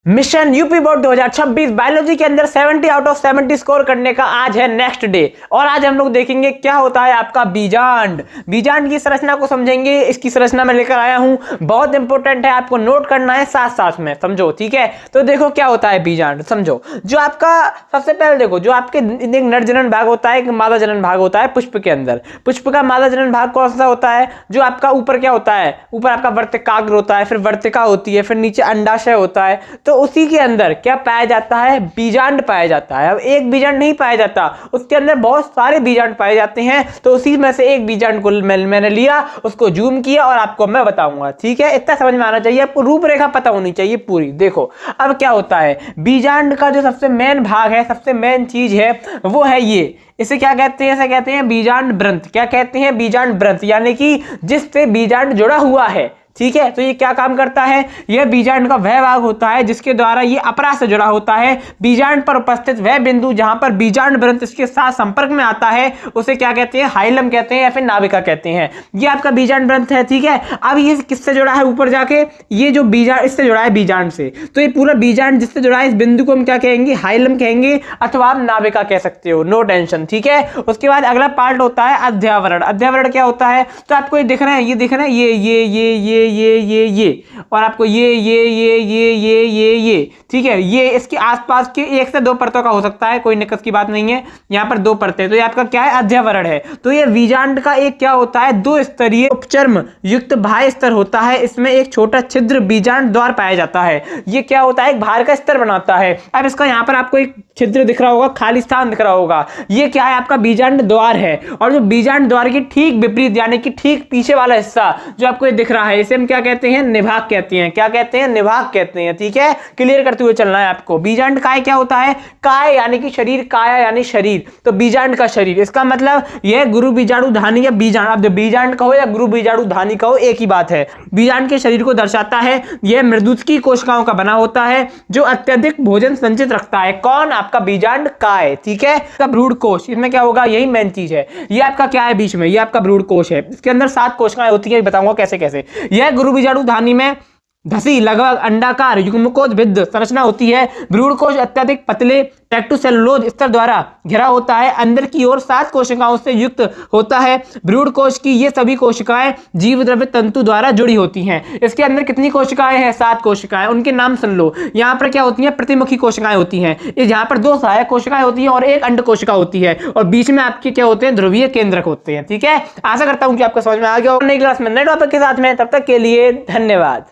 Mission UP board 2026 biology के अंदर 70 out of 70 score करने का आज है नेक्स्ट डे। और आज हम लोग देखेंगे क्या होता है आपका बीजांड। बीजांड की संरचना को समझेंगे। इसकी संरचना मैं लेकर आया हूं, बहुत इंपॉर्टेंट है, आपको नोट करना है साथ साथ में, समझो, ठीक है। तो देखो क्या होता है बीजांड, समझो। जो आपका सबसे पहले देखो, जो आपके एक नर जनन भाग होता है, एक मादा जनन भाग होता है पुष्प के अंदर। पुष्प का मादा जनन भाग कौन सा होता है? जो आपका ऊपर क्या होता है, ऊपर आपका वर्तिकाग्र होता है, फिर वर्तिका होती है, फिर नीचे अंडाशय होता है। तो उसी के अंदर क्या पाया जाता है? बीजांड पाया जाता है। अब एक बीजांड नहीं पाया जाता, उसके अंदर बहुत सारे बीजांड पाए जाते हैं। तो उसी में से एक बीजांड को मैंने लिया, उसको जूम किया और आपको मैं बताऊंगा, ठीक है। इतना समझ में आना चाहिए, आपको रूपरेखा पता होनी चाहिए पूरी। देखो अब क्या होता है, बीजांड का जो सबसे मेन भाग है, सबसे मेन चीज है, वो है ये। इसे क्या कहते हैं? इसे कहते हैं बीजांड ब्रंथ। क्या कहते हैं? बीजांड ब्रंथ, यानी कि जिससे बीजांड जुड़ा हुआ है, ठीक है। तो ये क्या काम करता है? यह बीजांड का वह भाग होता है जिसके द्वारा ये अपरा से जुड़ा होता है। बीजांड पर उपस्थित वह बिंदु जहां पर बीजांड ब्रंथ इसके साथ संपर्क में आता है, उसे क्या कहते हैं? हाइलम कहते हैं या फिर नाभिका कहते हैं। ये आपका बीजांड ब्रंथ है, ठीक है। अब ये किससे जुड़ा है? ऊपर जाके ये जो बीजांड, इससे जुड़ा है बीजांड से। तो ये पूरा बीजांड जिससे जुड़ा है, इस बिंदु को हम क्या कहेंगे? हाइलम कहेंगे, अथवा आप नाभिका कह सकते हो, नो टेंशन, ठीक है। उसके बाद अगला पार्ट होता है अध्यावरण। अध्यावरण क्या होता है? तो आपको ये दिख रहा है, ये दिख रहा है, ये और आपको ये, ठीक है। ये इसके आसपास के 1 से 2 परतों का हो सकता है, कोई दिक्कत की बात नहीं है। यहाँ पर 2 परतें, तो ये आपका क्या है? अध्यावरण है। तो ये बीजांड का एक क्या होता है? 2 स्तरीय उपचर्म युक्त बाह्य स्तर होता है। इसमें एक छोटा छिद्र बीजांड द्वार पाया जाता है। ये क्या होता है? एक बाहर का स्तर बनाता है। अब इसका यहाँ पर आपको एक छिद्र दिख रहा होगा, खाली स्थान दिख रहा होगा, ये क्या है? आपका बीजांड द्वार है। और जो बीजांड द्वार की ठीक विपरीत, यानी कि ठीक पीछे वाला हिस्सा जो आपको ये दिख रहा है, इसे हम क्या कहते हैं? निभाग कहते हैं। क्या कहते हैं? निभाग कहते हैं, ठीक है। क्लियर करते हुए चलना है आपको। बीजांड काय क्या होता है? काय यानी कि शरीर, काया यानी शरीर, तो बीजांड का शरीर। इसका मतलब यह गुरु बीजाणु धानी या बीजांड, अब बीजांड कहो या गुरु बीजाणु धानी कहो, एक ही बात है। बीजांड के शरीर को दर्शाता है। यह मृदुस्की कोशिकाओं का बना होता है जो अत्यधिक भोजन संचित रखता है। कौन? आपका बीजांड काय, ठीक है। इसका भ्रूण कोश, इसमें क्या होगा? यही मेन चीज है। ये आपका क्या है? बीच में ये आपका भ्रूण कोश है। इसके अंदर 7 कोशिकाएं होती है, बताऊंगा कैसे कैसे। यह गुरु बीजाणु धानी में धसी लगभग अंडाकार युग्मकोश भिद्ध संरचना होती है। भ्रूण कोश अत्यधिक पतले टेक्टोसेलुलोज स्तर द्वारा घिरा होता है। अंदर की ओर 7 कोशिकाओं से युक्त होता है। भ्रूण कोश की ये सभी कोशिकाएं जीव द्रव्य तंतु द्वारा जुड़ी होती हैं। इसके अंदर कितनी कोशिकाएं हैं? 7 कोशिकाएं। उनके नाम सुन लो। यहाँ पर क्या होती हैं? प्रतिमुखी कोशिकाएं होती हैं। यहाँ पर 2 सहायक कोशिकाएं होती हैं और 1 अंड कोशिका होती है। और बीच में आपके क्या होते हैं? ध्रुवीय केंद्रक होते हैं, ठीक है। आशा करता हूं कि आपको समझ में आ गया। नई क्लास में नए टॉपिक के साथ में, तब तक के लिए धन्यवाद।